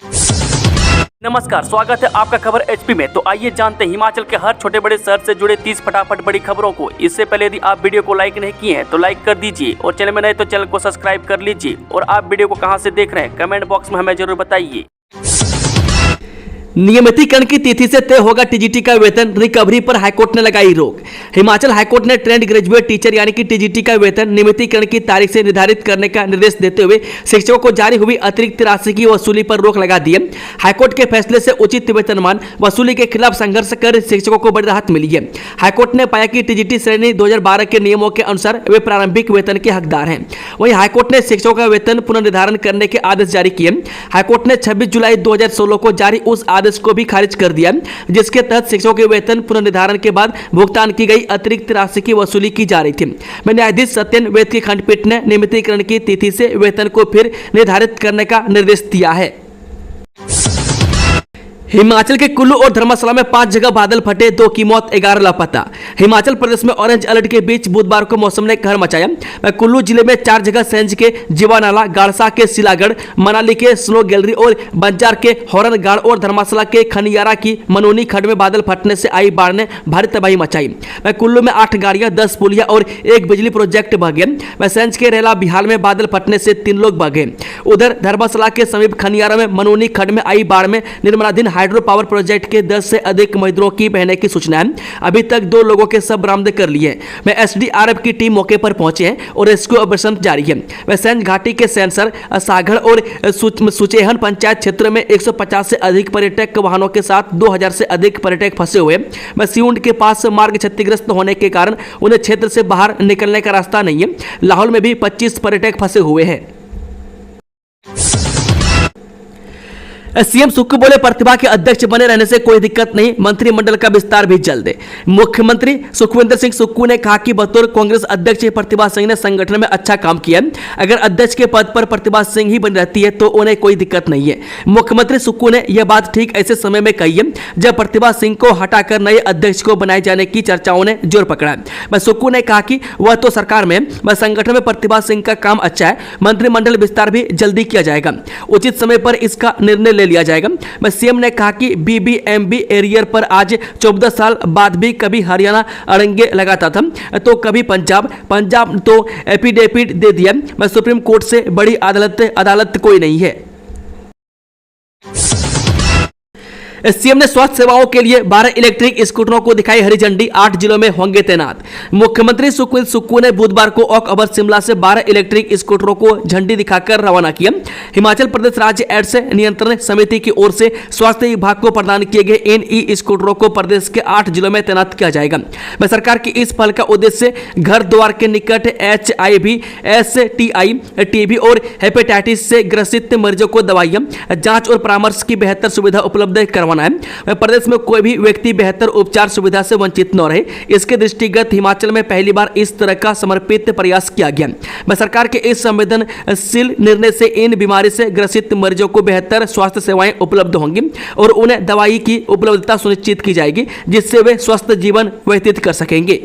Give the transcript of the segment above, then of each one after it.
नमस्कार, स्वागत है आपका खबर एचपी में। तो आइए जानते हैं हिमाचल के हर छोटे बड़े शहर से जुड़े 30 फटाफट बड़ी खबरों को। इससे पहले यदि आप वीडियो को लाइक नहीं किए हैं तो लाइक कर दीजिए और चैनल में नए तो चैनल को सब्सक्राइब कर लीजिए। और आप वीडियो को कहां से देख रहे हैं कमेंट बॉक्स में हमें जरूर बताइए। नियमितीकरण की तिथि से तय होगा टीजीटी का वेतन, रिकवरी पर हाईकोर्ट ने लगाई रोक। हिमाचल हाईकोर्ट ने ट्रेंड ग्रेजुएट टीचर यानी कि टीजीटी का वेतन नियमितीकरण की तारीख से निर्धारित करने का निर्देश देते हुए शिक्षकों को जारी हुई अतिरिक्त राशि की वसूली पर रोक लगा दी है। हाईकोर्ट के फैसले से उचित वेतनमान वसूली के खिलाफ संघर्ष कर शिक्षकों को बड़ी राहत मिली है। हाईकोर्ट ने पाया कि टीजीटी श्रेणी 2012 के नियमों के अनुसार वे प्रारंभिक वेतन के हकदार हैं। वहीं हाईकोर्ट ने शिक्षकों का वेतन पुनर्निर्धारण करने के आदेश जारी किए। हाईकोर्ट ने 26 जुलाई 2016 को जारी उस आदेश को भी खारिज कर दिया जिसके तहत शिक्षकों के वेतन पुनर्निर्धारण के बाद भुगतान की गई अतिरिक्त राशि की वसूली की जा रही थी। न्यायाधीश सत्यन वेद की खंडपीठ ने नियमितीकरण की तिथि से वेतन को फिर निर्धारित करने का निर्देश दिया है। हिमाचल के कुल्लू और धर्मशाला में 5 जगह बादल फटे, 2 की मौत, 11 लापता। हिमाचल प्रदेश में ऑरेंज अलर्ट के बीच बुधवार को मौसम ने कहर मचाया। कुल्लू जिले में 4 जगह सेंज के जीवानाला, गाड़सा के सिलागढ़, मनाली के स्नो गैलरी और बंजार के हॉरनगाड़ और धर्मशाला के खनियारा की मनोनी खड्ड में बादल फटने से आई बाढ़ ने भारी तबाही मचाई। कुल्लू में 8 गाड़ियां, 10 पुलिया और 1 बिजली प्रोजेक्ट बह गए। सेंज के रेला बिहाल में बादल फटने से 3 लोग बह गए। उधर धर्मशाला के समीप खनियारा में मनोनी खड्ड में आई बाढ़ में निर्माणाधीन हाइड्रो पावर प्रोजेक्ट के 10 से अधिक मजदूरों की बहने की सूचना है। अभी तक 2 लोगों के शव बरामद कर लिए हैं। एसडीआरएफ की टीम मौके पर पहुंचे हैं और रेस्क्यू ऑपरेशन जारी है। सेंज घाटी के सेंसर, सागढ़ और सुचेहन पंचायत क्षेत्र में 150 से अधिक पर्यटक वाहनों के साथ 2000 से अधिक पर्यटक फंसे हुए हैं। सिउंड के पास मार्ग क्षतिग्रस्त होने के कारण उन्हें क्षेत्र से बाहर निकलने का रास्ता नहीं है। लाहौल में भी 25 पर्यटक फंसे हुए हैं। सीएम सुक्खू बोले, प्रतिभा के अध्यक्ष बने रहने से कोई दिक्कत नहीं, मंत्रिमंडल का विस्तार भी जल्द है। मुख्यमंत्री सुखविंदर सिंह सुक्खू ने कहा कि बतौर कांग्रेस अध्यक्ष प्रतिभा सिंह ने संगठन में अच्छा काम किया। अगर अध्यक्ष के पद पर प्रतिभा सिंह ही बनी रहती है तो उन्हें कोई दिक्कत नहीं है। मुख्यमंत्री सुक्खू ने यह बात ठीक ऐसे समय में कही है जब प्रतिभा सिंह को हटाकर नए अध्यक्ष को बनाए जाने की चर्चाओं ने जोर पकड़ा है। सुक्खू ने कहा कि वह तो सरकार में संगठन में प्रतिभा सिंह का काम अच्छा है, मंत्रिमंडल विस्तार भी जल्दी किया जाएगा, उचित समय पर इसका निर्णय ले लिया जाएगा। सीएम ने कहा कि बीबीएमबी एरियर पर आज 14 साल बाद भी कभी हरियाणा अड़ंगे लगाता था तो कभी पंजाब तो एफिडेविट दे दिया। सुप्रीम कोर्ट से बड़ी अदालत कोई नहीं है। सीएम ने स्वास्थ्य सेवाओं के लिए 12 इलेक्ट्रिक स्कूटरों को दिखाई हरी झंडी, 8 जिलों में होंगे तैनात। मुख्यमंत्री सुखविंदर सुक्खू ने बुधवार को ऑक ओवर शिमला से 12 इलेक्ट्रिक स्कूटरों को झंडी दिखाकर रवाना किया। हिमाचल प्रदेश राज्य एड्स नियंत्रण समिति की ओर से स्वास्थ्य विभाग को प्रदान किए गए इन ई स्कूटरों को प्रदेश के 8 जिलों में तैनात किया जाएगा। सरकार की इस पहल का उद्देश्य घर द्वार के निकट HIV, STI, TB और हेपेटाइटिस से ग्रसित मरीजों को दवाइयां, जांच और परामर्श की बेहतर सुविधा उपलब्ध करवाना है। प्रदेश में कोई भी व्यक्ति बेहतर उपचार सुविधा से वंचित न रहे, इसके दृष्टिगत हिमाचल में पहली बार इस तरह का समर्पित प्रयास किया गया। सरकार के इस संवेदनशील निर्णय से इन बीमारी से ग्रसित मरीजों को बेहतर स्वास्थ्य सेवाएं उपलब्ध होंगी और उन्हें दवाई की उपलब्धता सुनिश्चित की जाएगी जिससे वे स्वस्थ जीवन व्यतीत कर सकेंगे।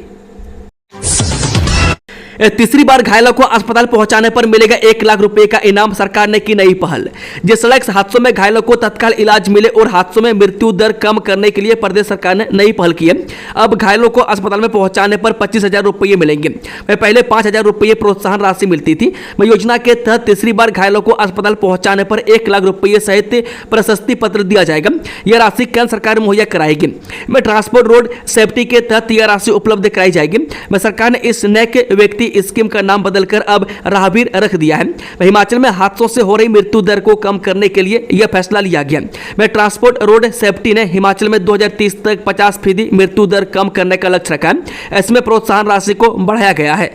तीसरी बार घायलों को अस्पताल पहुंचाने पर मिलेगा 1 लाख रुपए का इनाम, सरकार ने की नई पहल। जिस सड़क हादसों में घायलों को तत्काल इलाज मिले और हादसों में मृत्यु दर कम करने के लिए प्रदेश सरकार ने नई पहल की है। अब घायलों को अस्पताल में पहुंचाने पर 25,000 रुपये मिलेंगे। पहले 5,000 रुपये प्रोत्साहन राशि मिलती थी। योजना के तहत तीसरी बार घायलों को अस्पताल पहुंचाने पर 1 लाख रुपये सहित प्रशस्ति पत्र दिया जाएगा। यह राशि केंद्र सरकार मुहैया कराएगी। ट्रांसपोर्ट रोड सेफ्टी के तहत यह राशि उपलब्ध कराई जाएगी। सरकार ने इस नेक व्यक्ति स्कीम का नाम बदलकर अब राहवीर रख दिया है। हिमाचल में हादसों से हो रही मृत्यु दर को कम करने के लिए यह फैसला लिया गया। ट्रांसपोर्ट रोड सेफ्टी ने हिमाचल में 2030 तक 50% मृत्यु दर कम करने का लक्ष्य रखा है। इसमें प्रोत्साहन राशि को बढ़ाया गया है।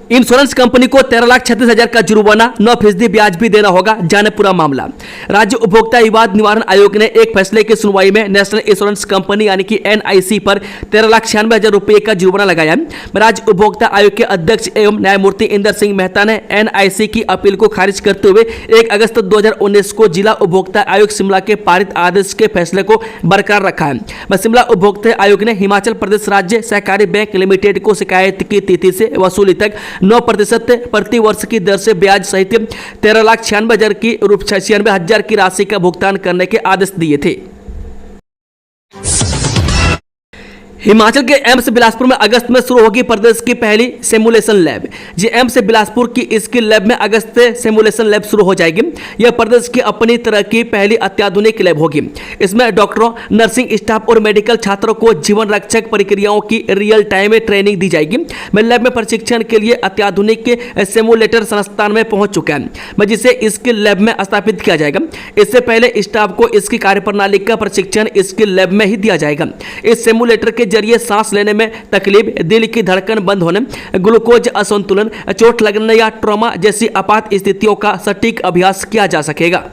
इंश्योरेंस कंपनी को 13,36,000 का जुर्माना, 9% ब्याज भी देना होगा, जाने पूरा मामला। राज्य उपभोक्ता विवाद निवारण आयोग ने एक फैसले की सुनवाई में नेशनल इंश्योरेंस कंपनी यानी कि NIC पर 13,96,000 रुपये का जुर्माना लगाया। राज्य उपभोक्ता आयोग के अध्यक्ष एवं न्यायमूर्ति इंदर सिंह मेहता ने NIC की अपील को खारिज करते हुए 1 अगस्त 2019 को जिला उपभोक्ता आयोग शिमला के पारित आदेश के फैसले को बरकरार रखा है। शिमला उपभोक्ता आयोग ने हिमाचल प्रदेश राज्य सहकारी बैंक लिमिटेड को शिकायत की तिथि से वसूली तक 9% प्रति वर्ष की दर से ब्याज सहित 13,96,000 की राशि का भुगतान करने के आदेश दिए थे। हिमाचल के एम्स बिलासपुर में अगस्त में शुरू होगी प्रदेश की पहली सिमुलेशन लैब। जी एम्स बिलासपुर की स्किल लैब में अगस्त से सिमुलेशन लैब शुरू हो जाएगी। यह प्रदेश की अपनी तरह की पहली अत्याधुनिक लैब होगी। इसमें डॉक्टरों, नर्सिंग स्टाफ और मेडिकल छात्रों को जीवन रक्षक प्रक्रियाओं की रियल टाइम में ट्रेनिंग दी जाएगी। लैब में प्रशिक्षण के लिए अत्याधुनिक सिमुलेटर संस्थान में पहुंच चुका है, जिसे स्किल लैब में स्थापित किया जाएगा। इससे पहले स्टाफ को इसकी कार्यप्रणाली का प्रशिक्षण स्किल लैब में ही दिया जाएगा। इस सिमुलेटर के जरिए सांस लेने में तकलीफ, दिल की धड़कन बंद होने, ग्लूकोज असंतुलन, चोट लगने या ट्रॉमा जैसी आपात स्थितियों का सटीक अभ्यास किया जा सकेगा।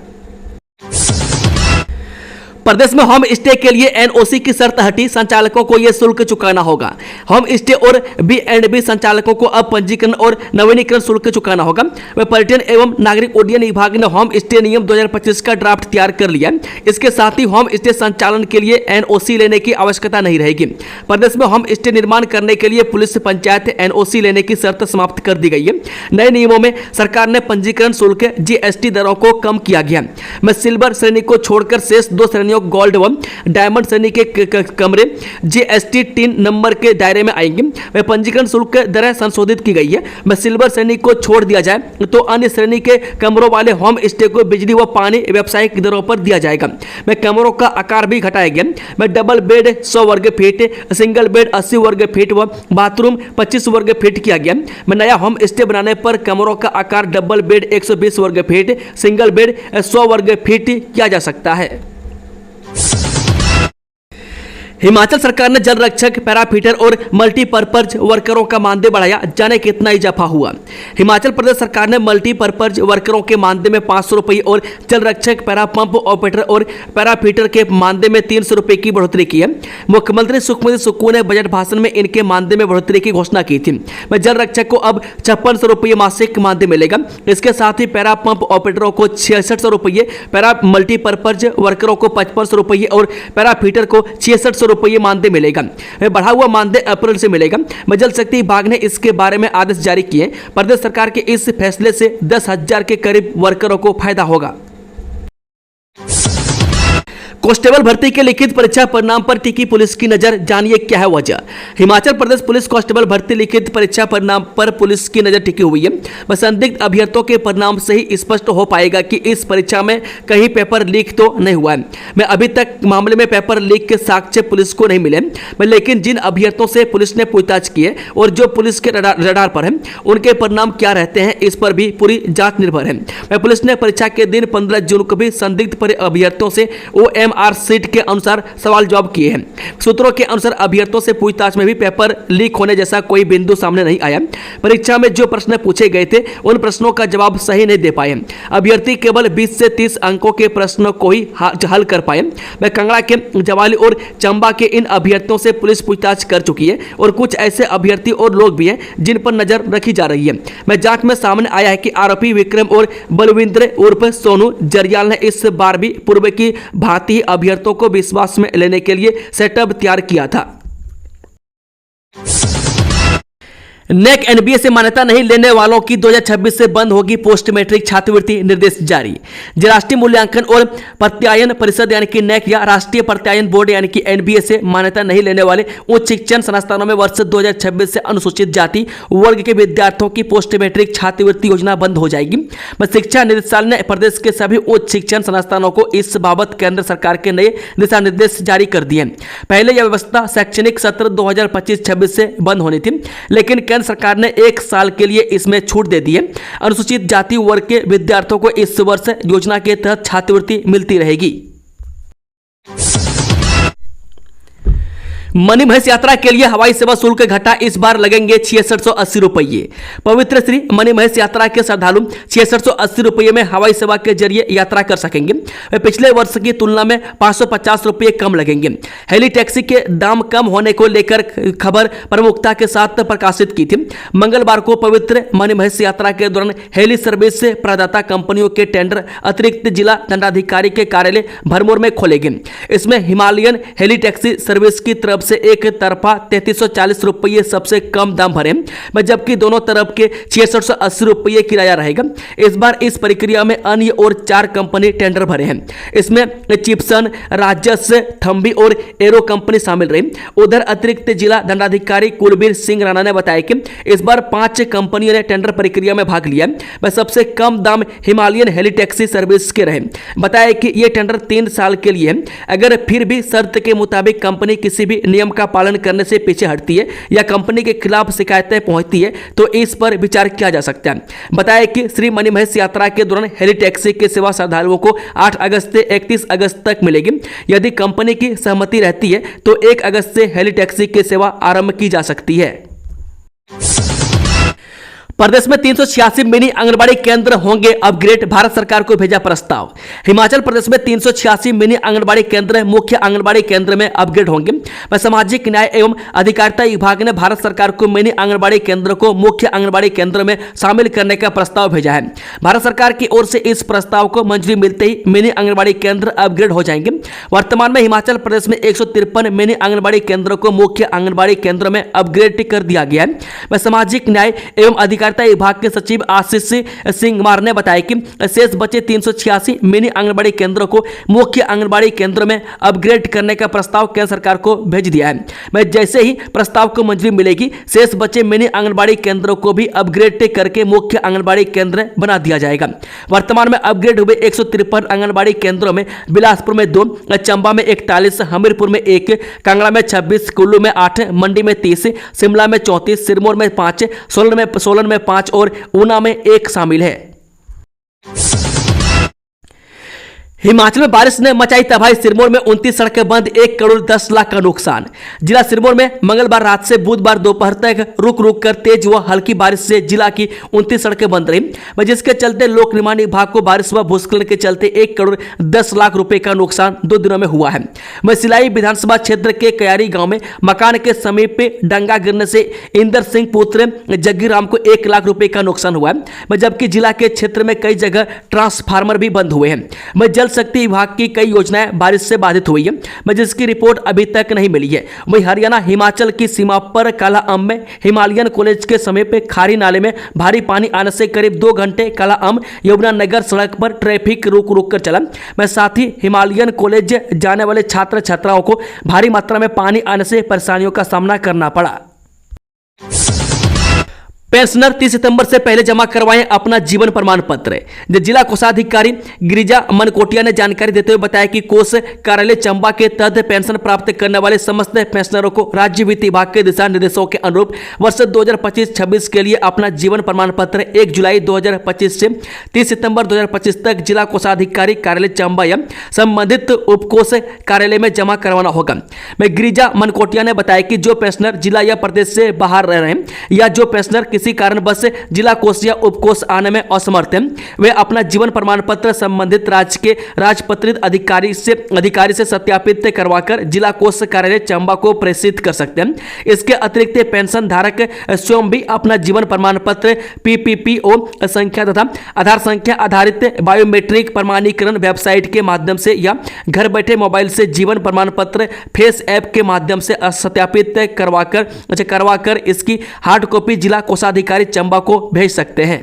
प्रदेश में होम स्टे के लिए एनओसी की शर्त हटी, संचालकों को यह शुल्क चुकाना होगा। होम स्टे और बी&बी संचालकों को अब पंजीकरण और नवीनीकरण शुल्क चुकाना होगा। वह पर्यटन एवं नागरिक उड्डयन विभाग ने होम स्टे नियम 2025 का ड्राफ्ट तैयार कर लिया। इसके साथ ही होम स्टे संचालन के लिए एनओसी लेने की आवश्यकता नहीं रहेगी। प्रदेश में होम स्टे निर्माण करने के लिए पुलिस, पंचायत एनओसी लेने की शर्त समाप्त कर दी गई है। नए नियमों में सरकार ने पंजीकरण शुल्क, जीएसटी दरों को कम किया गया। में सिल्वर श्रेणी को छोड़कर शेष 2 श्रेणियों गोल्ड व डायमंड श्रेणी के कमरे जीएसटी 3 नंबर के दायरे में आएंगे। वह पंजीकरण शुल्क दरें संशोधित की गई है। वह सिल्वर श्रेणी को छोड़ दिया जाए तो अन्य श्रेणी के कमरों वाले होम स्टे को बिजली व पानी व्यावसायिक दरों पर दिया जाएगा। वह कमरों का आकार भी घटाया गया। वह डबल बेड 100 वर्ग फीट, सिंगल बेड 80 वर्ग फीट व बाथरूम 25 वर्ग फीट किया गया। नया होम स्टे बनाने पर कमरों का आकार डबल बेड 120 वर्ग फीट, सिंगल बेड 100 वर्ग फीट किया जा सकता है। हिमाचल सरकार ने जल रक्षक, पैराफिटर और मल्टीपर्पज वर्करों का मानदेय बढ़ाया, जाने कितना इजाफा हुआ। हिमाचल प्रदेश सरकार ने मल्टीपर्पज वर्करों के मानदेय में 500 रुपये और जल रक्षक, पैरा पंप ऑपरेटर और पैराफिटर के मानदेय में 300 रुपये की बढ़ोतरी की है। मुख्यमंत्री सुखविंदर सुक्खू ने बजट भाषण में इनके मानदेय में बढ़ोतरी की घोषणा की थी। जल रक्षक को अब 5600 रुपये मासिक मानदेय मिलेगा। इसके साथ ही पैरा पंप ऑपरेटरों को 6600 रुपये, पैरा मल्टीपर्पज वर्करों को 5500 रुपये और पैराफिटर को 6600 रुपये मानदेय मिलेगा। बढ़ा हुआ मानदेय अप्रैल से मिलेगा। जल शक्ति विभाग ने इसके बारे में आदेश जारी किए। प्रदेश सरकार के इस फैसले से 10,000 के करीब वर्करों को फायदा होगा। कांस्टेबल भर्ती के लिखित परीक्षा परिणाम पर टिकी पुलिस की नजर, जानिए क्या है वजह। हिमाचल प्रदेश पुलिस कांस्टेबल भर्ती लिखित परीक्षा परिणाम पर पुलिस की नजर टिकी हुई है। संदिग्ध अभ्यर्थियों के परिणाम से ही स्पष्ट हो पाएगा कि इस परीक्षा में कहीं पेपर लीक तो नहीं हुआ है। मैं अभी तक मामले में पेपर लीक के साक्ष्य पुलिस को नहीं मिले, लेकिन जिन अभ्यर्थियों से पुलिस ने पूछताछ की है और जो पुलिस के रडार पर है, उनके परिणाम क्या रहते हैं, इस पर भी पूरी जांच निर्भर है। पुलिस ने परीक्षा के दिन 15 जून को भी संदिग्ध अभ्यर्थियों से OMR सीट के अनुसार सवाल जवाब किए हैं। सूत्रों के अनुसार अभ्यर्थियों से पूछताछ में भी पेपर लीक होने जैसा कोई बिंदु सामने नहीं आया। परीक्षा में जो प्रश्न पूछे गए थे, उन प्रश्नों का जवाब सही नहीं दे पाए। अभ्यर्थी केवल 20 से 30 अंकों के प्रश्नों को ही हल कर पाए। वह कांगड़ा के, जवाली और चंबा के इन अभ्यर्थियों से पुलिस पूछताछ कर चुकी है और कुछ ऐसे अभ्यर्थी और लोग भी हैं जिन पर नजर रखी जा रही है। जांच में सामने आया है कि आरोपी विक्रम और बलविंद्र उर्फ सोनू जरियाल ने इस बार भी पूर्व की भांति अभ्यर्थियों को विश्वास में लेने के लिए सेटअप तैयार किया था। नेक एनबीए से मान्यता नहीं लेने वालों की 2026 से बंद होगी पोस्ट मैट्रिक छात्रवृत्ति, निर्देश जारी। राष्ट्रीय मूल्यांकन और प्रत्यायन परिषद यानी कि नेक या राष्ट्रीय प्रत्यायन बोर्ड यानी कि एनबीए से मान्यता नहीं लेने वाले उच्च शिक्षण संस्थानों में वर्ष 2026 से अनुसूचित जाति वर्ग के विद्यार्थियों की पोस्ट मैट्रिक छात्रवृत्ति योजना बंद हो जाएगी। शिक्षा निदेशालय ने प्रदेश के सभी उच्च शिक्षण संस्थानों को इस बाबत केंद्र सरकार के नए दिशा निर्देश जारी कर दिए। पहले यह व्यवस्था शैक्षणिक सत्र 2025-26 से बंद होनी थी, लेकिन केंद्र सरकार ने 1 साल के लिए इसमें छूट दे दी है। अनुसूचित जाति वर्ग के विद्यार्थियों को इस वर्ष योजना के तहत छात्रवृत्ति मिलती रहेगी। मणिमहेश यात्रा के लिए हवाई सेवा शुल्क घटा, इस बार लगेंगे 6680 रुपये। पवित्र श्री मणिमहेश यात्रा के श्रद्धालु 6680 रुपये में हवाई सेवा के जरिए यात्रा कर सकेंगे। पिछले वर्ष की तुलना में 550 रुपये कम लगेंगे। हेली टैक्सी के दाम कम होने को लेकर खबर प्रमुखता के साथ प्रकाशित की थी। मंगलवार को पवित्र मणिमहेश यात्रा के दौरान हेली सर्विस से प्रदाता कंपनियों के टेंडर अतिरिक्त जिला दंडाधिकारी के कार्यालय भरमौर में खोले गए। इसमें हिमालयन हेली टैक्सी सर्विस की तरफ से एक तरफा 3340 रुपये सबसे कम दाम भरे, जबकि दोनों तरफ के 6680 रुपये किराया रहेगा। इस बार इस प्रक्रिया में अन्य और 4 कंपनी टेंडर भरे हैं। इसमें चिप्सन, राजस, थम्बी और एरो कंपनी शामिल रही। उधर अतिरिक्त जिला दंडाधिकारी कुलबीर सिंह राणा ने बताया कि इस बार 5 कंपनियों ने टेंडर प्रक्रिया में भाग लिया। वह सबसे कम दाम हिमालयन हेली टैक्सी सर्विस के रहे। बताया कि यह टेंडर 3 साल के लिए है। अगर फिर भी शर्त के मुताबिक कंपनी किसी भी नियम का पालन करने से पीछे हटती है या कंपनी के खिलाफ शिकायतें पहुंचती है तो इस पर विचार किया जा सकता है। बताया कि श्री मणिमहेश यात्रा के दौरान हेली टैक्सी की सेवा श्रद्धालुओं को 8 अगस्त से 31 अगस्त तक मिलेगी। यदि कंपनी की सहमति रहती है तो 1 अगस्त से हेली टैक्सी की सेवा आरंभ की जा सकती है। प्रदेश में 386 मिनी आंगनबाड़ी केंद्र होंगे अपग्रेड, भारत सरकार को भेजा प्रस्ताव। हिमाचल प्रदेश में 386 मिनी आंगनबाड़ी केंद्र मुख्य आंगनबाड़ी केंद्र में अपग्रेड होंगे। सामाजिक न्याय एवं अधिकारिता विभाग ने भारत सरकार को मिनी आंगनबाड़ी केंद्र को मुख्य आंगनबाड़ी केंद्र में शामिल करने का प्रस्ताव भेजा है। भारत सरकार की ओर से इस प्रस्ताव को मंजूरी मिलते ही मिनी आंगनबाड़ी केंद्र अपग्रेड हो जाएंगे। वर्तमान में हिमाचल प्रदेश में 153 मिनी आंगनबाड़ी केंद्रों को मुख्य आंगनबाड़ी केंद्र में अपग्रेड कर दिया गया है। सामाजिक न्याय एवं अधिकारिता विभाग के सचिव आशीष सिंह ने बताया कि शेष बचे 386 मिनी आंगनबाड़ी केंद्रों को मुख्य आंगनबाड़ी केंद्र में अपग्रेड करने का प्रस्ताव केंद्र सरकार को भेज दिया है। मैं जैसे ही प्रस्ताव को मंजूरी मिलेगी शेष बचे मिनी आंगनबाड़ी केंद्रों को भी अपग्रेड करके मुख्य आंगनबाड़ी केंद्र बना दिया जाएगा। वर्तमान में अपग्रेड हुए 153 आंगनबाड़ी केंद्रों में बिलासपुर में 2, चंबा में 41, हमीरपुर में 1, कांगड़ा में 26, कुल्लू में 8, मंडी में 30, शिमला में 34, सिरमौर में 5, सोलन में 5 और ऊना में 1 शामिल है। हिमाचल में बारिश ने मचाई तबाही, सिरमौर में 29 सड़कें बंद, 1 करोड़ 10 लाख का नुकसान। जिला सिरमौर में मंगलवार रात से बुधवार दोपहर तक रुक रुक कर तेज व हल्की बारिश से जिला की 29 सड़कें बंद रही, जिसके चलते लोक निर्माण विभाग को बारिश व भूस्खलन के चलते 1 करोड़ 10 लाख रुपए का नुकसान 2 दिनों में हुआ है। सिलाई विधानसभा क्षेत्र के कयारी गांव में मकान के समीप डंगा गिरने से इंदर सिंह पुत्र जग्गी राम को 1 लाख रुपए का नुकसान हुआ है, जबकि जिला के क्षेत्र में कई जगह ट्रांसफार्मर भी बंद हुए हैं। जल शक्ति विभाग की कई योजनाएं बारिश से बाधित हुई है, जिसकी रिपोर्ट अभी तक नहीं मिली है। वहीं हरियाणा हिमाचल की सीमा पर काला अम में हिमालयन कॉलेज के समीप खारी नाले में भारी पानी आने से करीब 2 घंटे काला अम यमुनानगर सड़क पर ट्रैफिक रुक रुक कर चला। साथ ही हिमालयन कॉलेज जाने वाले छात्र छात्राओं को भारी मात्रा में पानी आने से परेशानियों का सामना करना पड़ा। पेंशनर 30 सितंबर से पहले जमा करवाएं अपना जीवन प्रमाण पत्र। जिला कोषाधिकारी गिरिजा मनकोटिया ने जानकारी देते हुए बताया कि कोष कार्यालय चंबा के तहत पेंशन प्राप्त करने वाले समस्त पेंशनरों को राज्य वित्त विभाग के दिशा निर्देशों के अनुरूप वर्ष 2025-26 के लिए अपना जीवन प्रमाण पत्र 1 जुलाई 2025 से 30 सितंबर 2025 तक जिला कोषाधिकारी कार्यालय चंबा या संबंधित उपकोष कार्यालय में जमा करवाना होगा। गिरिजा मनकोटिया ने बताया कि जो पेंशनर जिला या प्रदेश से बाहर रह रहे हैं या जो पेंशनर किसी कारणवश जिला कोष या उपकोष आने में असमर्थ हैं, वे अपना जीवन प्रमाण पत्र संबंधित राज्य के राजपत्रित अधिकारी से सत्यापित करवाकर जिला कोष कार्यालय चंबा को प्रेषित कर सकते हैं। इसके अतिरिक्त पेंशन धारक स्वयं भी अपना जीवन प्रमाण पत्र PPPO संख्या तथा आधार संख्या आधारित बायोमेट्रिक प्रमाणीकरण वेबसाइट के माध्यम से या घर बैठे मोबाइल से जीवन प्रमाण पत्र फेस ऐप के माध्यम से सत्यापित करवाकर इसकी हार्ड कॉपी जिला कोषाधिकारी चंबा को भेज सकते हैं।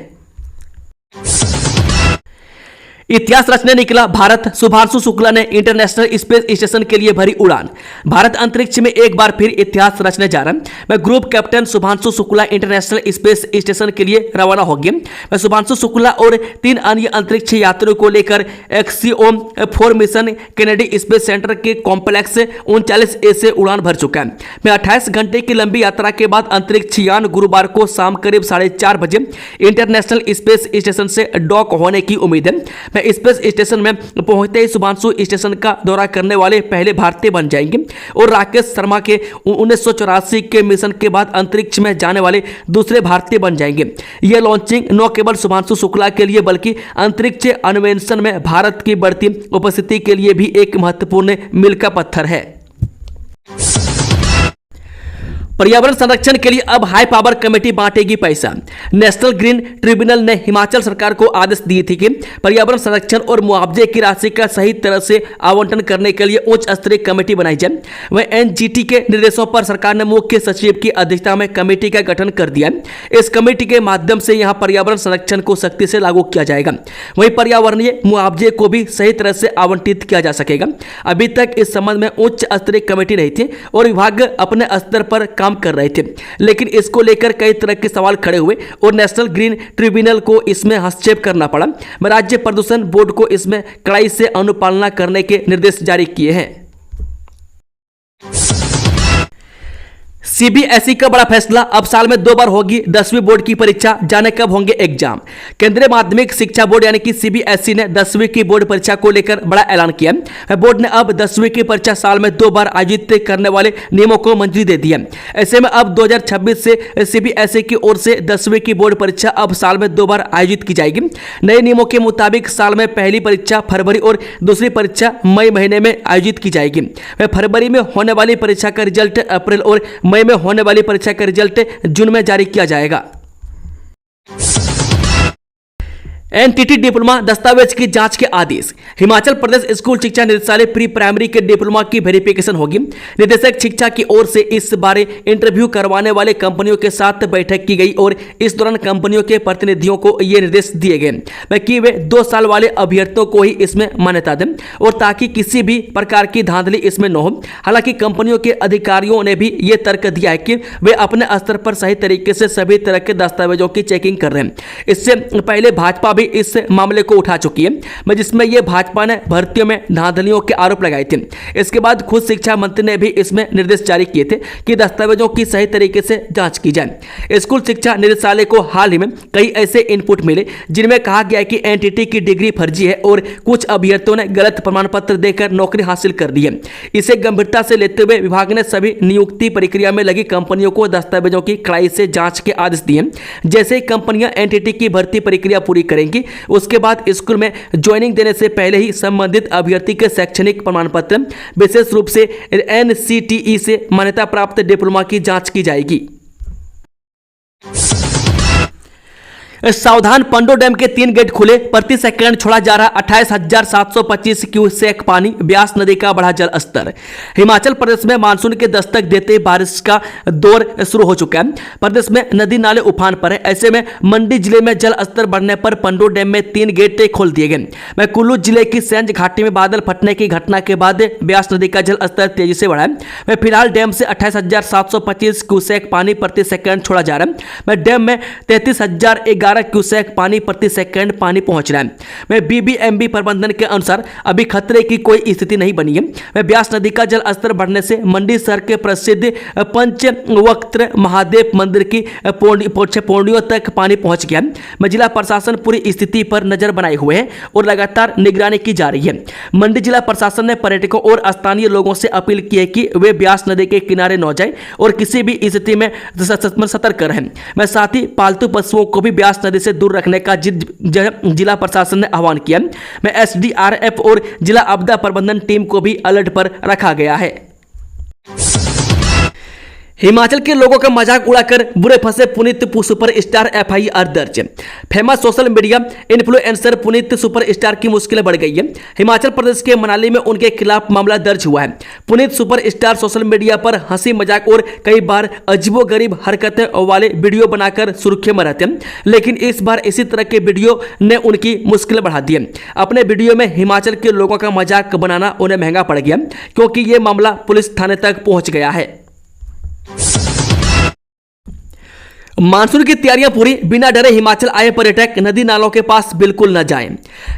इतिहास रचने निकला भारत, शुभांशु शुक्ला ने इंटरनेशनल स्पेस स्टेशन के लिए भरी उड़ान। भारत अंतरिक्ष में एक बार फिर इतिहास रचने जा रहा है। मैं group captain Shubhanshu Shukla international space station के लिए रवाना हो गए। मैं शुभांशु शुक्ला और 3 अन्य अंतरिक्ष यात्रियों को लेकर axiom 4 mission Kennedy space centre के कॉम्प्लेक्स 39A से उड़ान भर चुका है। मैं 28 घंटे की लंबी यात्रा के बाद अंतरिक्ष यान गुरुवार को शाम करीब 4:30 बजे इंटरनेशनल स्पेस स्टेशन से डॉक होने की उम्मीद है। स्पेस स्टेशन में पहुंचते ही शुभांशु स्टेशन का दौरा करने वाले पहले भारतीय बन जाएंगे और राकेश शर्मा के 1984 के मिशन के बाद अंतरिक्ष में जाने वाले दूसरे भारतीय बन जाएंगे। यह लॉन्चिंग न केवल शुभांशु शुक्ला के लिए बल्कि अंतरिक्ष अन्वेषण में भारत की बढ़ती उपस्थिति के लिए भी एक महत्वपूर्ण मील का पत्थर है। पर्यावरण संरक्षण के लिए अब हाई पावर कमेटी बांटेगी पैसा। नेशनल ग्रीन ट्रिब्यूनल ने हिमाचल सरकार को आदेश दिए थे कि पर्यावरण संरक्षण और मुआवजे की राशि का सही तरह से आवंटन करने के लिए उच्च स्तरीय कमेटी बनाई जाए। वह एनजीटी के निर्देशों पर सरकार ने मुख्य सचिव की अध्यक्षता में कमेटी का गठन कर दिया। इस कमेटी के माध्यम से यहां पर्यावरण संरक्षण को सख्ती से लागू किया जाएगा, वहीं पर्यावरणीय मुआवजे को भी सही तरह से आवंटित किया जा सकेगा। अभी तक इस संबंध में उच्च स्तरीय कमेटी नहीं थी और विभाग अपने स्तर पर काम कर रहे थे, लेकिन इसको लेकर कई तरह के सवाल खड़े हुए और नेशनल ग्रीन ट्रिब्यूनल को इसमें हस्तक्षेप करना पड़ा। राज्य प्रदूषण बोर्ड को इसमें कड़ाई से अनुपालना करने के निर्देश जारी किए हैं। सीबीएसई का बड़ा फैसला, अब साल में 2 बार होगी 10वीं बोर्ड की परीक्षा, जाने कब होंगे एग्जाम। केंद्रीय माध्यमिक शिक्षा बोर्ड यानी कि सीबीएसई ने 10वीं की बोर्ड परीक्षा को लेकर बड़ा ऐलान किया। बोर्ड ने अब 10वीं की परीक्षा साल में 2 बार आयोजित करने वाले नियमों को मंजूरी दे दी है। ऐसे में अब 2026 से सीबीएसई की ओर से 10वीं की बोर्ड परीक्षा अब साल में 2 बार आयोजित की जाएगी। नए नियमों के मुताबिक साल में पहली परीक्षा फरवरी और दूसरी परीक्षा मई महीने में आयोजित की जाएगी। फरवरी में होने वाली परीक्षा का रिजल्ट अप्रैल और मई में होने वाली परीक्षा का रिजल्ट जून में जारी किया जाएगा। एनटीटी डिप्लोमा दस्तावेज की जांच के आदेश। हिमाचल प्रदेश स्कूल शिक्षा निदेशालय प्री प्राइमरी के डिप्लोमा की वेरिफिकेशन होगी। निदेशक शिक्षा की ओर से इस बारे इंटरव्यू करवाने वाले कंपनियों के साथ बैठक की गई और इस दौरान कंपनियों के प्रतिनिधियों को ये निर्देश दिए गए कि वे 2 साल वाले अभ्यर्थियों को ही इसमें मान्यता दें और ताकि किसी भी प्रकार की धांधली इसमें न हो। हालांकि कंपनियों के अधिकारियों ने भी ये तर्क दिया है कि वे अपने स्तर पर सही तरीके से सभी तरह के दस्तावेजों की चेकिंग कर रहे हैं। इससे पहले भाजपा इस मामले को उठा चुकी है, जिसमें यह भाजपा ने भर्तियों में धांधलियों के आरोप लगाए थे। इसके बाद खुद शिक्षा मंत्री ने भी इसमें निर्देश जारी किए थे कि दस्तावेजों की सही तरीके से जांच की जाए। स्कूल शिक्षा निदेशालय को हाल ही में कई ऐसे इनपुट मिले जिनमें कहा गया कि एनटीटी की डिग्री फर्जी है और कुछ अभ्यर्थियों ने गलत प्रमाण पत्र देकर नौकरी हासिल कर दी है। इसे गंभीरता से लेते हुए विभाग ने सभी नियुक्ति प्रक्रिया में लगी कंपनियों को दस्तावेजों की कड़ाई से जांच के आदेश दिए। जैसे ही कंपनियां एनटीटी की भर्ती प्रक्रिया पूरी करेंगी, उसके बाद स्कूल में ज्वाइनिंग देने से पहले ही संबंधित अभ्यर्थी के शैक्षणिक प्रमाण पत्र, विशेष रूप से एनसीटीई से मान्यता प्राप्त डिप्लोमा की जांच की जाएगी। सावधान, पंडो डैम के 3 गेट खुले, प्रति सेकंड छोड़ा जा रहा 28,725 क्यूसेक पानी, ब्यास नदी का बढ़ा जल स्तर। हिमाचल प्रदेश में मानसून के दस्तक देते बारिश का दौर शुरू हो चुका है। प्रदेश में नदी नाले उफान पर है। ऐसे में मंडी जिले में जल स्तर बढ़ने पर पंडो डैम में 3 गेट खोल दिए गए। कुल्लू जिले की सेंज घाटी में बादल फटने की घटना के बाद ब्यास नदी का जल स्तर तेजी से बढ़ा है। फिलहाल डैम से 28,725 क्यूसेक पानी प्रति सेकंड छोड़ा जा रहा है। डैम में 33,011 क्यूसेक पानी प्रति सेकंड पानी पहुंच रहा है। बीबीएमबी प्रबंधन के अनुसार अभी खतरे की कोई स्थिति नहीं बनी है। ब्यास नदी का जल स्तर बढ़ने से मंडी शहर के प्रसिद्ध पंचवक्त्र महादेव मंदिर की पौड़ियों तक पानी पहुंच गया। जिला प्रशासन पूरी स्थिति पर नजर बनाए हुए है और लगातार निगरानी की जा रही है। मंडी जिला प्रशासन ने पर्यटकों और स्थानीय लोगों से अपील की है कि वे ब्यास नदी के किनारे न जाएं और किसी भी स्थिति में सतर्क रहें। साथ ही पालतू पशुओं को भी ब्यास नदी से दूर रखने का जिला प्रशासन ने आह्वान किया। एसडीआरएफ और जिला आपदा प्रबंधन टीम को भी अलर्ट पर रखा गया है। हिमाचल के लोगों का मजाक उड़ाकर बुरे फंसे पुनीत सुपरस्टार, एफआईआर दर्ज। Famous social media influencer Puneet superstar की मुश्किलें बढ़ गई है। हिमाचल प्रदेश के मनाली में उनके खिलाफ मामला दर्ज हुआ है। पुनीत सुपरस्टार सोशल मीडिया पर हंसी मजाक और कई बार अजीबोगरीब हरकतें वाले वीडियो बनाकर सुर्खियों में रहते हैं, लेकिन इस बार इसी तरह के वीडियो ने उनकी मुश्किलें बढ़ा दी है। अपने वीडियो में हिमाचल के लोगों का मजाक बनाना उन्हें महंगा पड़ गया, क्योंकि यह मामला पुलिस थाने तक पहुंच गया है। मानसून की तैयारियां पूरी, बिना डरे हिमाचल आए पर्यटक नदी नालों के पास बिल्कुल न जाएं।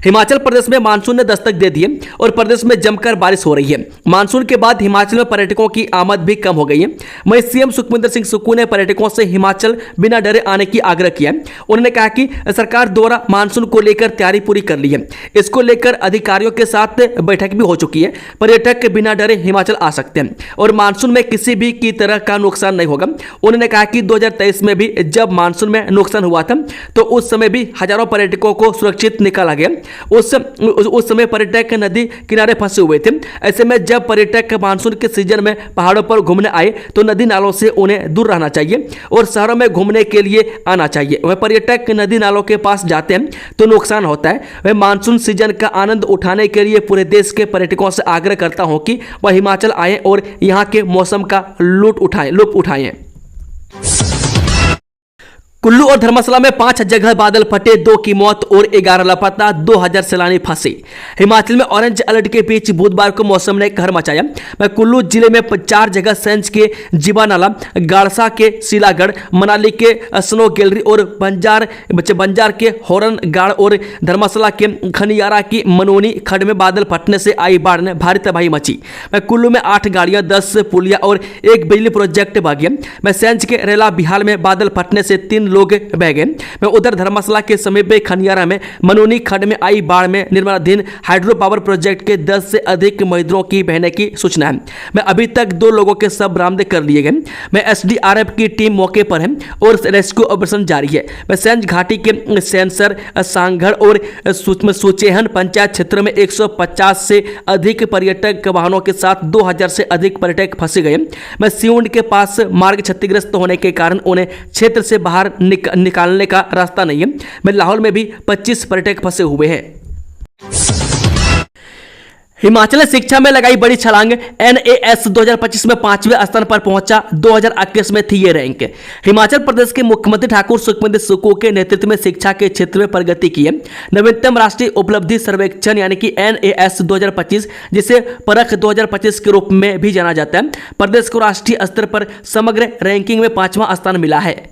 हिमाचल प्रदेश में मानसून ने दस्तक दे दी है और प्रदेश में जमकर बारिश हो रही है। मानसून के बाद हिमाचल में पर्यटकों की आमद भी कम हो गई है। वहीं सीएम सुखविंदर सिंह सुक्खू ने पर्यटकों से हिमाचल बिना डरे आने की आग्रह किया। उन्होंने कहा कि सरकार द्वारा मानसून को लेकर तैयारी पूरी कर ली है। इसको लेकर अधिकारियों के साथ बैठक भी हो चुकी है। पर्यटक बिना डरे हिमाचल आ सकते हैं और मानसून में किसी भी की तरह का नुकसान नहीं होगा। उन्होंने कहा कि 2023 में भी जब मानसून में नुकसान हुआ था तो उस समय भी हजारों पर्यटकों को सुरक्षित निकाला गया। उस समय पर्यटक नदी किनारे फंसे हुए थे। ऐसे में जब पर्यटक मानसून के सीजन में पहाड़ों पर घूमने आए तो नदी नालों से उन्हें दूर रहना चाहिए और शहरों में घूमने के लिए आना चाहिए। वह पर्यटक नदी नालों के पास जाते हैं तो नुकसान होता है। वह मानसून सीजन का आनंद उठाने के लिए पूरे देश के पर्यटकों से आग्रह करता हूं कि वह हिमाचल आएं और यहां के मौसम का लुत्फ उठाएं। कुल्लू और धर्मशाला में 5 जगह बादल फटे, 2 की मौत और 11 लापता, 2000 सैलानी फंसे। हिमाचल में ऑरेंज अलर्ट के बीच बुधवार को मौसम ने कहर मचाया। कुल्लू जिले में 4 जगह सेंज के जीवानाला, गाड़सा के सीलागढ़, मनाली के स्नो गैलरी और बंजार के होरन गाड़ और धर्मशाला के खनियारा की मनोनी खड्ड में बादल फटने से आई बाढ़ ने भारी तबाही मची। कुल्लू में 8 गाड़ियां, 10 पुलिया और 1 बिजली प्रोजेक्ट बह गया। सेंज के रेला बिहाल में बादल फटने से 3 लोग बह गए। उधर धर्मशाला के समीप खनियारा में मनोनी खड्ड में आई बाढ़ में निर्माणाधीन हाइड्रो पावर प्रोजेक्ट के 10 से अधिक मजदूरों की बहने की सूचना है। अभी तक 2 लोगों के शव बरामद कर लिए गए। एसडीआरएफ की टीम मौके पर है और रेस्क्यू ऑपरेशन जारी है। सेंज घाटी के सेंसर, सांगड़ और सुचेहन पंचायत क्षेत्र में 150 से अधिक पर्यटक वाहनों के साथ 2000 से अधिक पर्यटक फंसे गए। सिउंड के पास मार्ग क्षतिग्रस्त होने के कारण उन्हें क्षेत्र से बाहर निकालने का रास्ता नहीं है। लाहौल में भी 25 पर्यटक फंसे हुए हैं। हिमाचल शिक्षा में लगाई बड़ी छलांग, NAS 2025 में 5वें स्थान पर पहुंचा, 2021 में थी ये रैंक। हिमाचल प्रदेश के मुख्यमंत्री ठाकुर सुखविंदर सुक्खू के नेतृत्व में शिक्षा के क्षेत्र में प्रगति की है। नवीनतम राष्ट्रीय उपलब्धि सर्वेक्षण यानी कि NAS 2025, जिसे परख 2025 के रूप में भी जाना जाता है, प्रदेश को राष्ट्रीय स्तर पर समग्र रैंकिंग में 5वां स्थान मिला है।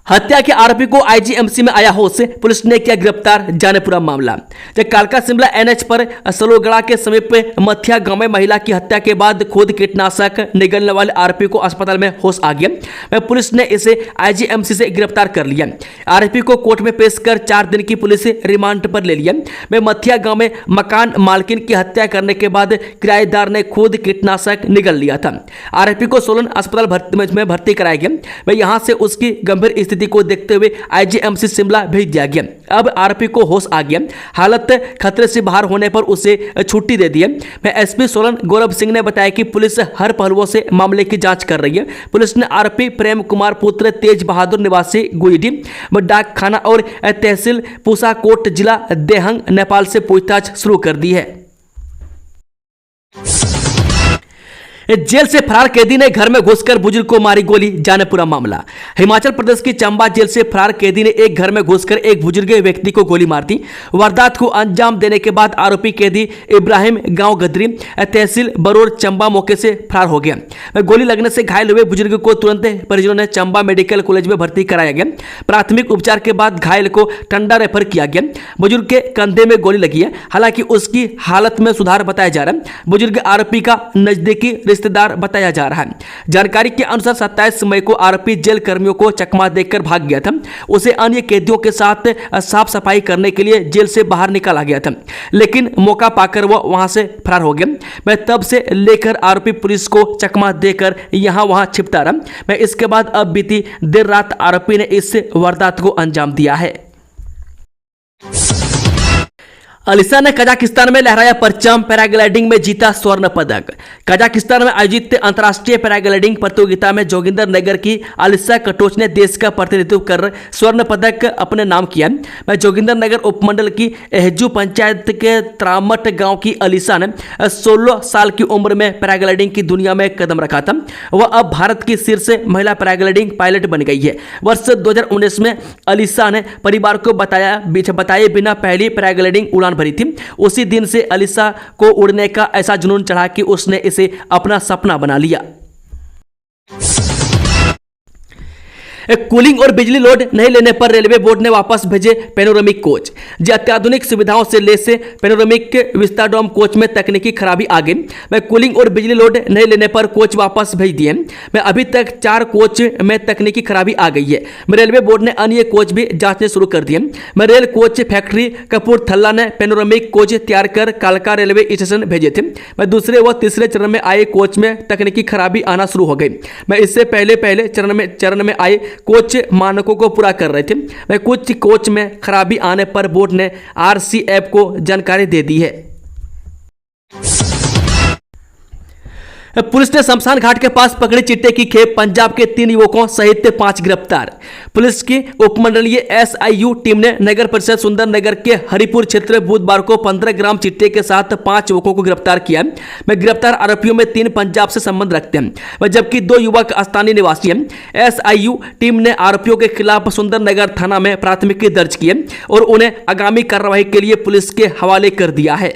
हत्या के आरोपी को आईजीएमसी में आया होश, पुलिस ने किया गिरफ्तार, जाने पूरा मामला। जब कालका शिमला NH पर सलोगड़ा के समीप मथिया गांव में महिला की हत्या के बाद खुद कीटनाशक निगलने वाले आरोपी को अस्पताल में होश आ गया। पुलिस ने इसे आईजीएमसी से गिरफ्तार कर लिया। आरोपी को कोर्ट में पेश कर 4 दिन की पुलिस रिमांड पर ले लिया। मथिया गांव में मकान मालकिन की हत्या करने के बाद किराएदार ने खुद कीटनाशक निगल लिया था। आरोपी को सोलन अस्पताल में भर्ती कराया गया। यहां से उसकी गंभीर को देखते हुए आईजीएमसी शिमला भेज दिया गया। अब आरोपी को होश आ गया। हालत खतरे से बाहर होने पर उसे छुट्टी दे दी है। एसपी सोलन गौरव सिंह ने बताया कि पुलिस हर पहलुओं से मामले की जांच कर रही है। पुलिस ने आरोपी प्रेम कुमार पुत्र तेज बहादुर निवासी गुईडी डाक खाना और तहसील पूसाकोट जिला देहंग नेपाल से पूछताछ शुरू कर दी है। जेल से फरार कैदी ने घर में घुसकर बुजुर्ग को मारी गोली, जाने पूरा मामला। हिमाचल प्रदेश की चंबा जेल से फरार कैदी ने एक घर में घुसकर एक बुजुर्ग व्यक्ति को गोली मार दी। वारदात को अंजाम देने के बाद आरोपी कैदी इब्राहिम गांव गदरी तहसील बरोर चंबा मौके से फरार हो गया। गोली लगने से घायल हुए बुजुर्ग को तुरंत परिजनों ने चंबा मेडिकल कॉलेज में भर्ती कराया गया। प्राथमिक उपचार के बाद घायल को टंडा रेफर किया गया। बुजुर्ग के कंधे में गोली लगी है, हालांकि उसकी हालत में सुधार बताया जा रहा है। बुजुर्ग आरोपी का नजदीकी रिश्तेदार बताया जा रहा है। जानकारी के अनुसार 27 मई को आरोपी जेल कर्मियों को चकमा देकर भाग गया था। उसे अन्य कैदियों के साथ साफ सफाई करने के लिए जेल से बाहर निकाला गया था, लेकिन मौका पाकर वह वहां से फरार हो गया। तब से लेकर आरोपी पुलिस को चकमा देकर यहां वहां छिपता रहा। इसके बाद अब बीती देर रात आरोपी ने इस वारदात को अंजाम दिया है। अलीसा ने कजाकिस्तान में लहराया परचम, पैराग्लाइडिंग में जीता स्वर्ण पदक। कजाकिस्तान में आयोजित अंतर्राष्ट्रीय पैराग्लाइडिंग प्रतियोगिता में जोगिंदर नगर की अलीसा कटोच ने देश का प्रतिनिधित्व कर स्वर्ण पदक अपने नाम किया। जोगिंदर नगर उपमंडल की एहजू पंचायत के त्रामट गांव की अलीसा ने 16 साल की उम्र में पैराग्लाइडिंग की दुनिया में कदम रखा था। वह अब भारत की शीर्ष महिला पैराग्लाइडिंग पायलट बन गई है। वर्ष 2019 में अलीसा ने परिवार को बताए बिना पहली पैराग्लाइडिंग उड़ान भरी थी। उसी दिन से अलीसा को उड़ने का ऐसा जुनून चढ़ा कि उसने इसे अपना सपना बना लिया। कूलिंग और बिजली लोड नहीं लेने पर रेलवे बोर्ड ने वापस भेजे पेनोरामिक कोच। जी अत्याधुनिक सुविधाओं से लैस पेनोरामिक विस्टाडोम कोच में तकनीकी खराबी आ गई। मैं कूलिंग और बिजली लोड नहीं लेने पर कोच वापस भेज दिए। मैं अभी तक 4 कोच में तकनीकी खराबी आ गई है। मैं रेलवे बोर्ड ने अन्य कोच भी जांचने शुरू कर दिए। मैं रेल कोच फैक्ट्री कपूरथला ने पेनोरामिक कोच तैयार कर कालका रेलवे स्टेशन भेजे थे। मैं दूसरे व तीसरे चरण में आए कोच में तकनीकी खराबी आना शुरू हो गई। मैं इससे पहले चरण में आए कोच मानकों को पूरा कर रहे थे। मैं कुछ कोच में खराबी आने पर बोर्ड ने RCF को जानकारी दे दी है। पुलिस ने शमशान घाट के पास पकड़ी चिट्टे की खेप, पंजाब के 3 युवकों सहित 5 गिरफ्तार। पुलिस की उपमंडलीय SIU टीम ने नगर परिषद सुंदर नगर के हरिपुर क्षेत्र बुधवार को 15 ग्राम चिट्टे के साथ 5 युवकों को गिरफ्तार किया। मैं गिरफ्तार आरोपियों में 3 पंजाब से संबंध रखते हैं, जबकि 2 युवक स्थानीय निवासी हैं। SIU टीम ने आरोपियों के खिलाफ सुंदर नगर थाना में प्राथमिकी दर्ज की है और उन्हें आगामी कार्रवाई के लिए पुलिस के हवाले कर दिया है।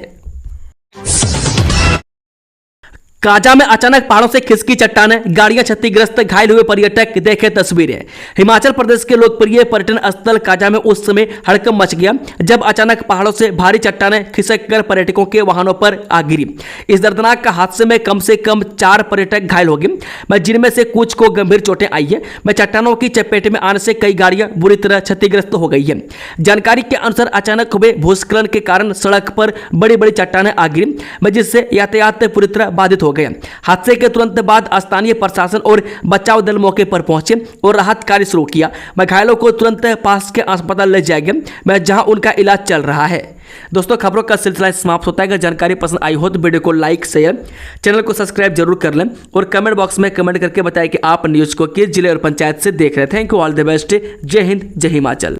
काजा में अचानक पहाड़ों से खिसकी चट्टानें, गाड़ियां क्षतिग्रस्त, घायल हुए पर्यटक। देखे तस्वीरें। हिमाचल प्रदेश के लोकप्रिय पर्यटन स्थल काजा में उस समय हड़कंप मच गया जब अचानक पहाड़ों से भारी चट्टानें खिसक कर पर्यटकों के वाहनों पर आ गिरी। इस दर्दनाक हादसे में कम से कम 4 पर्यटक घायल हो गए, जिनमें से कुछ को गंभीर चोटें आई है। चट्टानों की चपेट में आने से कई गाड़ियां बुरी तरह क्षतिग्रस्त हो गई है। जानकारी के अनुसार अचानक हुए भूस्खलन के कारण सड़क पर बड़ी बड़ी चट्टानें आ गिरी, जिससे यातायात पूरी तरह बाधित हो गए। हादसे के तुरंत बाद स्थानीय प्रशासन और बचाव दल मौके पर पहुंचे और राहत कार्य शुरू किया। घायलों को तुरंत पास के अस्पताल ले जाया गया, जहां उनका इलाज चल रहा है। दोस्तों, खबरों का सिलसिला समाप्त होता है। अगर जानकारी पसंद आई हो तो वीडियो को लाइक, शेयर, चैनल को सब्सक्राइब जरूर कर लें और कमेंट बॉक्स में कमेंट करके बताएं कि आप न्यूज को किस जिले और पंचायत से देख रहे थे। Thank you, all the best. जय हिंद, जय हिमाचल।